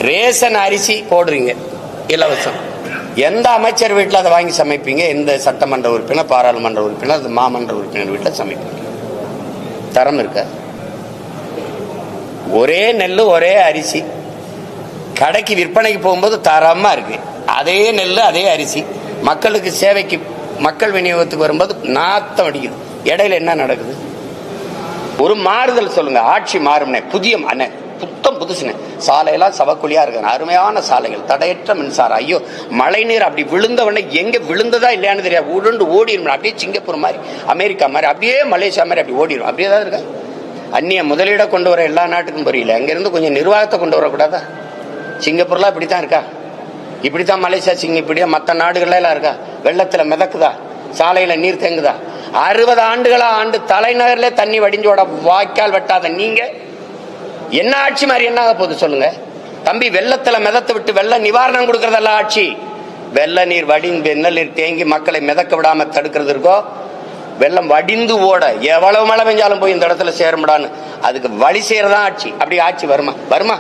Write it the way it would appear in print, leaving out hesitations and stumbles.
Ration அரிசி போடுறீங்க இலவசம். எந்த அமைச்சர் வீட்டில் அதை வாங்கி சமைப்பீங்க? எந்த சட்டமன்ற உறுப்பினர், பாராளுமன்ற உறுப்பினர், மாமன்ற உறுப்பினர் வீட்டில் சமைப்பீங்க? தரம் இருக்க? ஒரே நெல் ஒரே அரிசி கடைக்கு விற்பனைக்கு போகும்போது தரமா இருக்கு. அதே நெல் அதே அரிசி மக்களுக்கு சேவைக்கு மக்கள் விநியோகத்துக்கு வரும்போது நாத்தம் அடிக்குது. இடையில என்ன நடக்குது? ஒரு மாறுதல் சொல்லுங்க. ஆட்சி மாறும்னே, புதிய புத்தம் புதுசுன்னு சாலையெல்லாம் சவக்குழியா இருக்கு. அருமையான சாலைகள், தடையற்ற மின்சாரம். ஐயோ, மழை நீர் அப்படி விழுந்தவொடனே எங்க விழுந்ததா இல்லையான்னு தெரியாது, உருண்டு ஓடிடும். அப்படியே சிங்கப்பூர் மாதிரி, அமெரிக்கா மாதிரி, அப்படியே மலேசியா மாதிரி அப்படி ஓடிடும். அப்படியே தான் இருக்கா. அந்நிய முதலீட கொண்டு வர எல்லா நாட்டுக்கும் புரியல. அங்கிருந்து கொஞ்சம் நிர்வாகத்தை கொண்டு வரக்கூடாதா? சிங்கப்பூர்லாம் இப்படித்தான் இருக்கா? இப்படித்தான் மலேசியா, இப்படியா மற்ற நாடுகள்ல எல்லாம் இருக்கா? வெள்ளத்துல மிதக்குதா? சாலையில நீர் தேங்குதா? 60 ஆண்டுகளா ஆண்டு தலைநகர்ல தண்ணி வடிஞ்சோட வாய்க்கால் வெட்டாத நீங்க என்ன ஆட்சி மாதிரி என்ன ஆக போகுது சொல்லுங்க தம்பி? வெள்ளத்துல மிதத்து விட்டு வெள்ள நிவாரணம் கொடுக்கறதெல்லாம் ஆட்சி. வெள்ள நீர் வடிந்து வெள்ள நீர் தேங்கி மக்களை மிதக்க விடாம தடுக்கிறது இருக்கோ, வெள்ளம் வடிந்து ஓட எவ்வளவு மழை பெஞ்சாலும் போய் இந்த இடத்துல சேரும்டான்னு அதுக்கு வழி செய்யறதா ஆட்சி. அப்படி ஆட்சி வருமா?